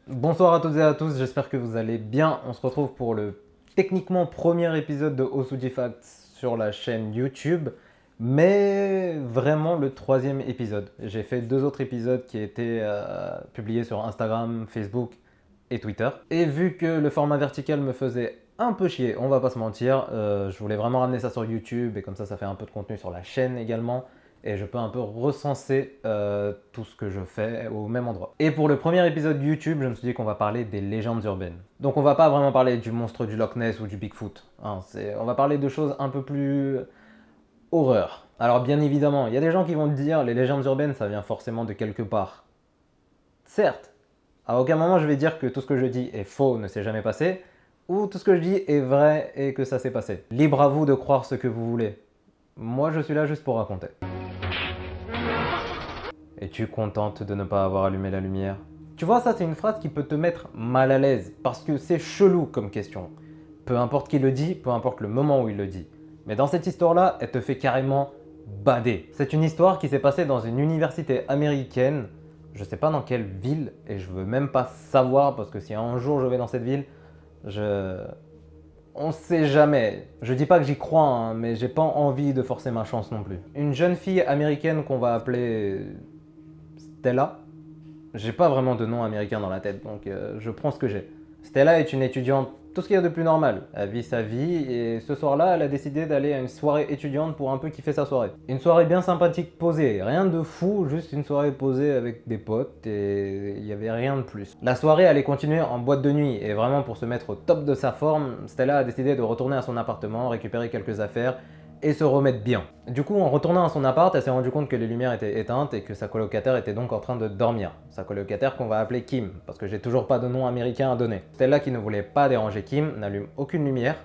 Bonsoir à toutes et à tous, j'espère que vous allez bien. On se retrouve pour le techniquement premier épisode de Osuji Facts sur la chaîne YouTube, mais vraiment le troisième épisode. J'ai fait deux autres épisodes qui étaient publiés sur Instagram, Facebook et Twitter. Et vu que le format vertical me faisait un peu chier, on va pas se mentir, je voulais vraiment ramener ça sur YouTube et comme ça fait un peu de contenu sur la chaîne également et je peux un peu recenser tout ce que je fais au même endroit. Et pour le premier épisode YouTube, je me suis dit qu'on va parler des légendes urbaines. Donc on va pas vraiment parler du monstre du Loch Ness ou du Bigfoot. Hein, on va parler de choses un peu plus horreur. Alors bien évidemment, il y a des gens qui vont te dire les légendes urbaines ça vient forcément de quelque part. Certes, à aucun moment je vais dire que tout ce que je dis est faux, ne s'est jamais passé, ou tout ce que je dis est vrai et que ça s'est passé. Libre à vous de croire ce que vous voulez. Moi je suis là juste pour raconter. Es-tu contente de ne pas avoir allumé la lumière? Tu vois, ça c'est une phrase qui peut te mettre mal à l'aise, parce que c'est chelou comme question. Peu importe qui le dit, peu importe le moment où il le dit. Mais dans cette histoire-là, elle te fait carrément bader. C'est une histoire qui s'est passée dans une université américaine, je sais pas dans quelle ville, et je veux même pas savoir, parce que si un jour je vais dans cette ville, on sait jamais. Je dis pas que j'y crois, hein, mais j'ai pas envie de forcer ma chance non plus. Une jeune fille américaine qu'on va appeler Stella. J'ai pas vraiment de nom américain dans la tête, donc je prends ce que j'ai. Stella est une étudiante, tout ce qu'il y a de plus normal. Elle vit sa vie et ce soir-là, elle a décidé d'aller à une soirée étudiante pour un peu kiffer sa soirée. Une soirée bien sympathique posée, rien de fou, juste une soirée posée avec des potes et il y avait rien de plus. La soirée allait continuer en boîte de nuit et vraiment pour se mettre au top de sa forme, Stella a décidé de retourner à son appartement, récupérer quelques affaires et se remettre bien. Du coup, en retournant à son appart, elle s'est rendue compte que les lumières étaient éteintes et que sa colocataire était donc en train de dormir. Sa colocataire qu'on va appeler Kim, parce que j'ai toujours pas de nom américain à donner. Stella, qui ne voulait pas déranger Kim, n'allume aucune lumière,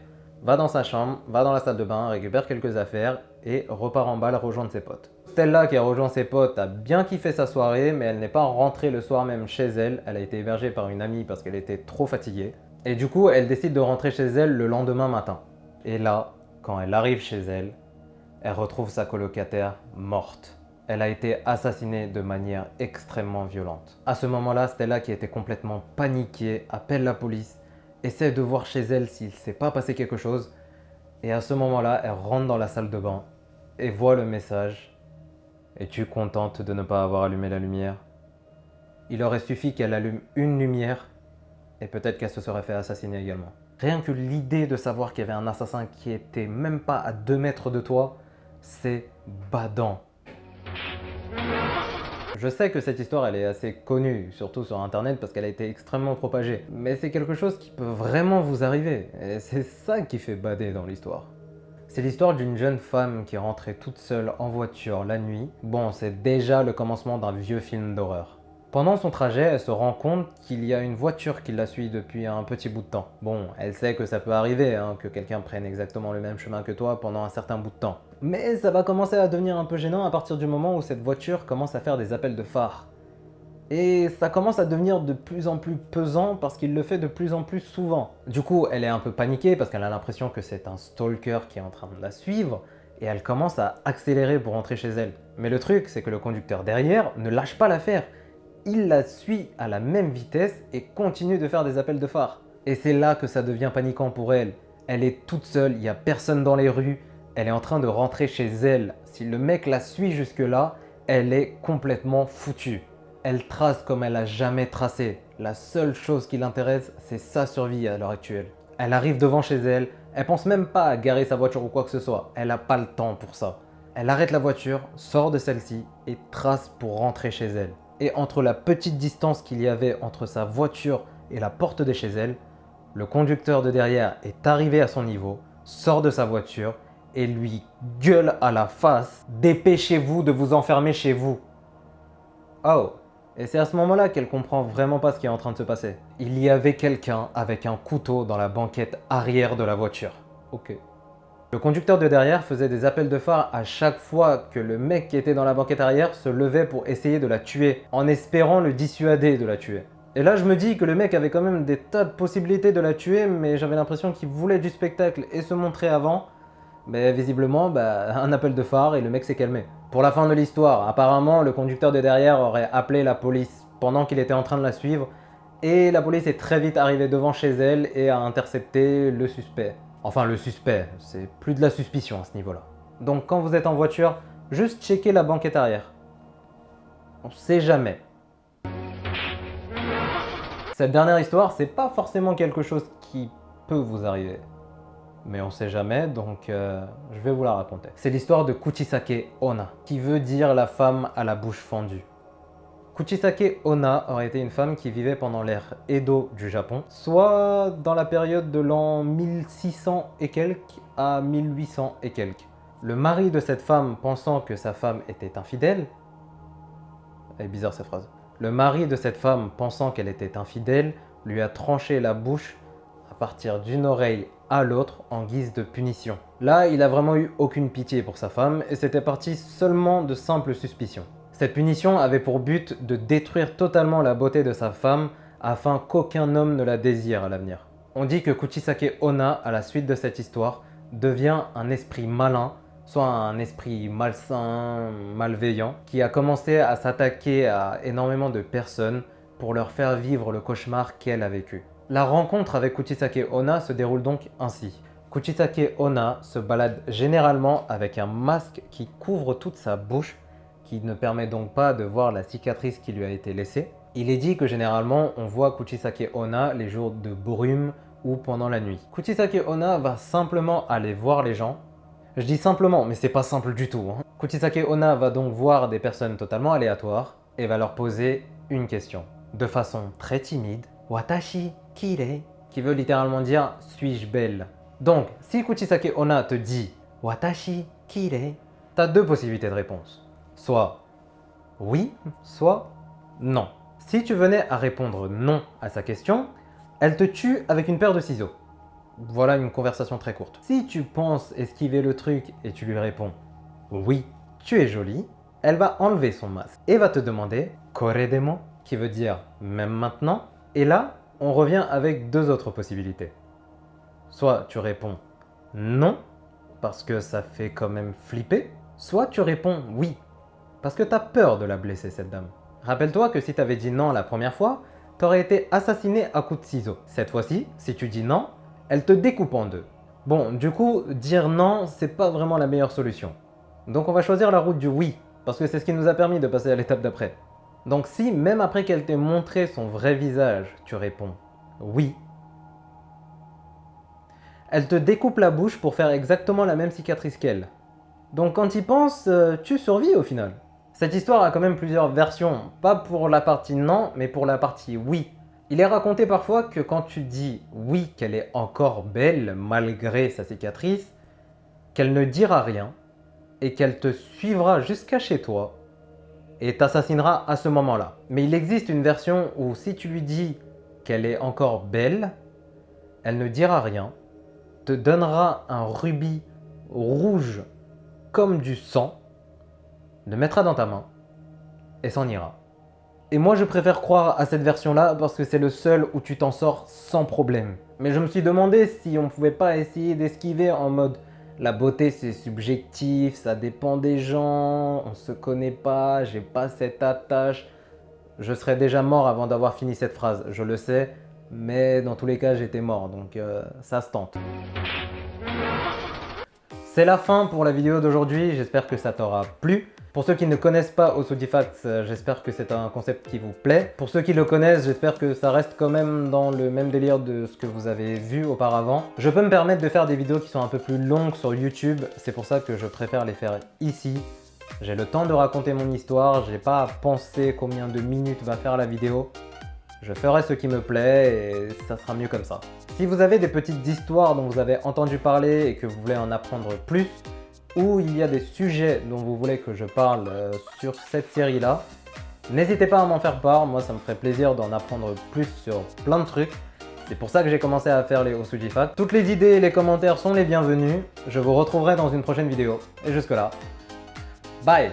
va dans sa chambre, va dans la salle de bain, récupère quelques affaires et repart en balle rejoindre ses potes. Stella, qui a rejoint ses potes, a bien kiffé sa soirée, mais elle n'est pas rentrée le soir même chez elle. Elle a été hébergée par une amie parce qu'elle était trop fatiguée. Et du coup, elle décide de rentrer chez elle le lendemain matin. Et là, quand elle arrive chez elle, elle retrouve sa colocataire morte. Elle a été assassinée de manière extrêmement violente. À ce moment-là, Stella, qui était complètement paniquée, appelle la police, essaie de voir chez elle s'il ne s'est pas passé quelque chose. Et à ce moment-là, elle rentre dans la salle de bain et voit le message. Es-tu contente de ne pas avoir allumé la lumière? Il aurait suffi qu'elle allume une lumière et peut-être qu'elle se serait fait assassiner également. Rien que l'idée de savoir qu'il y avait un assassin qui était même pas à 2 mètres de toi, c'est badant. Je sais que cette histoire elle est assez connue, surtout sur internet parce qu'elle a été extrêmement propagée. Mais c'est quelque chose qui peut vraiment vous arriver. Et c'est ça qui fait bader dans l'histoire. C'est l'histoire d'une jeune femme qui rentrait toute seule en voiture la nuit. Bon, c'est déjà le commencement d'un vieux film d'horreur. Pendant son trajet, elle se rend compte qu'il y a une voiture qui la suit depuis un petit bout de temps. Bon, elle sait que ça peut arriver, hein, que quelqu'un prenne exactement le même chemin que toi pendant un certain bout de temps. Mais ça va commencer à devenir un peu gênant à partir du moment où cette voiture commence à faire des appels de phare. Et ça commence à devenir de plus en plus pesant parce qu'il le fait de plus en plus souvent. Du coup, elle est un peu paniquée parce qu'elle a l'impression que c'est un stalker qui est en train de la suivre et elle commence à accélérer pour rentrer chez elle. Mais le truc, c'est que le conducteur derrière ne lâche pas l'affaire. Il la suit à la même vitesse et continue de faire des appels de phare. Et c'est là que ça devient paniquant pour elle. Elle est toute seule, il n'y a personne dans les rues, elle est en train de rentrer chez elle. Si le mec la suit jusque-là, elle est complètement foutue. Elle trace comme elle a jamais tracé. La seule chose qui l'intéresse, c'est sa survie à l'heure actuelle. Elle arrive devant chez elle, elle pense même pas à garer sa voiture ou quoi que ce soit. Elle n'a pas le temps pour ça. Elle arrête la voiture, sort de celle-ci et trace pour rentrer chez elle. Et entre la petite distance qu'il y avait entre sa voiture et la porte de chez elle, le conducteur de derrière est arrivé à son niveau, sort de sa voiture et lui gueule à la face « Dépêchez-vous de vous enfermer chez vous !» Oh. Et c'est à ce moment-là qu'elle comprend vraiment pas ce qui est en train de se passer. Il y avait quelqu'un avec un couteau dans la banquette arrière de la voiture. Ok. Le conducteur de derrière faisait des appels de phare à chaque fois que le mec qui était dans la banquette arrière se levait pour essayer de la tuer, en espérant le dissuader de la tuer. Et là je me dis que le mec avait quand même des tas de possibilités de la tuer, mais j'avais l'impression qu'il voulait du spectacle et se montrer avant. Mais visiblement, un appel de phare et le mec s'est calmé. Pour la fin de l'histoire, apparemment le conducteur de derrière aurait appelé la police pendant qu'il était en train de la suivre Et la police est très vite arrivée devant chez elle et a intercepté le suspect. Enfin le suspect, c'est plus de la suspicion à ce niveau-là. Donc quand vous êtes en voiture, juste checker la banquette arrière. On sait jamais. Cette dernière histoire, c'est pas forcément quelque chose qui peut vous arriver. Mais on sait jamais, donc je vais vous la raconter. C'est l'histoire de Kuchisake Onna, qui veut dire la femme à la bouche fendue. Kuchisake Onna aurait été une femme qui vivait pendant l'ère Edo du Japon, soit dans la période de l'an 1600 et quelques à 1800 et quelques. Le mari de cette femme, pensant que sa femme était infidèle... Elle est bizarre cette phrase. Le mari de cette femme, pensant qu'elle était infidèle, lui a tranché la bouche à partir d'une oreille à l'autre en guise de punition. Là, il a vraiment eu aucune pitié pour sa femme et c'était parti seulement de simples suspicions. Cette punition avait pour but de détruire totalement la beauté de sa femme afin qu'aucun homme ne la désire à l'avenir. On dit que Kuchisake Onna, à la suite de cette histoire, devient un esprit malin, soit un esprit malsain, malveillant, qui a commencé à s'attaquer à énormément de personnes pour leur faire vivre le cauchemar qu'elle a vécu. La rencontre avec Kuchisake Onna se déroule donc ainsi. Kuchisake Onna se balade généralement avec un masque qui couvre toute sa bouche, qui ne permet donc pas de voir la cicatrice qui lui a été laissée. Il est dit que généralement on voit Kuchisake Onna les jours de brume ou pendant la nuit. Kuchisake Onna va simplement aller voir les gens. Je dis simplement, mais c'est pas simple du tout. Kuchisake Onna va donc voir des personnes totalement aléatoires et va leur poser une question. De façon très timide, Watashi kirei, qui veut littéralement dire suis-je belle. Donc, si Kuchisake Onna te dit Watashi kirei, tu as deux possibilités de réponse. Soit oui, soit non. Si tu venais à répondre non à sa question, elle te tue avec une paire de ciseaux. Voilà une conversation très courte. Si tu penses esquiver le truc et tu lui réponds oui, tu es jolie, elle va enlever son masque et va te demander kore demo, qui veut dire même maintenant. Et là, on revient avec deux autres possibilités. Soit tu réponds non, parce que ça fait quand même flipper, soit tu réponds oui, parce que tu as peur de la blesser cette dame. Rappelle-toi que si tu avais dit non la première fois, tu aurais été assassiné à coups de ciseaux. Cette fois-ci, si tu dis non, elle te découpe en deux. Bon, du coup, dire non, c'est pas vraiment la meilleure solution. Donc on va choisir la route du oui, parce que c'est ce qui nous a permis de passer à l'étape d'après. Donc si, même après qu'elle t'ait montré son vrai visage, tu réponds oui, elle te découpe la bouche pour faire exactement la même cicatrice qu'elle. Donc quand tu y penses, tu survis au final. Cette histoire a quand même plusieurs versions, pas pour la partie non, mais pour la partie oui. Il est raconté parfois que quand tu dis oui qu'elle est encore belle malgré sa cicatrice, qu'elle ne dira rien et qu'elle te suivra jusqu'à chez toi et t'assassinera à ce moment-là. Mais il existe une version où si tu lui dis qu'elle est encore belle, elle ne dira rien, te donnera un rubis rouge comme du sang, le mettra dans ta main et s'en ira. Et moi je préfère croire à cette version-là parce que c'est le seul où tu t'en sors sans problème. Mais je me suis demandé si on pouvait pas essayer d'esquiver en mode la beauté c'est subjectif, ça dépend des gens, on se connaît pas, j'ai pas cette attache. Je serais déjà mort avant d'avoir fini cette phrase, je le sais, mais dans tous les cas j'étais mort, donc ça se tente. C'est la fin pour la vidéo d'aujourd'hui, j'espère que ça t'aura plu. Pour ceux qui ne connaissent pas Osudifacts, j'espère que c'est un concept qui vous plaît. Pour ceux qui le connaissent, j'espère que ça reste quand même dans le même délire de ce que vous avez vu auparavant. Je peux me permettre de faire des vidéos qui sont un peu plus longues sur YouTube, c'est pour ça que je préfère les faire ici. J'ai le temps de raconter mon histoire, j'ai pas à penser combien de minutes va faire la vidéo. Je ferai ce qui me plaît et ça sera mieux comme ça. Si vous avez des petites histoires dont vous avez entendu parler et que vous voulez en apprendre plus, ou il y a des sujets dont vous voulez que je parle sur cette série-là, n'hésitez pas à m'en faire part, moi ça me ferait plaisir d'en apprendre plus sur plein de trucs. C'est pour ça que j'ai commencé à faire les Osudifacts. Toutes les idées et les commentaires sont les bienvenus. Je vous retrouverai dans une prochaine vidéo. Et jusque là, bye!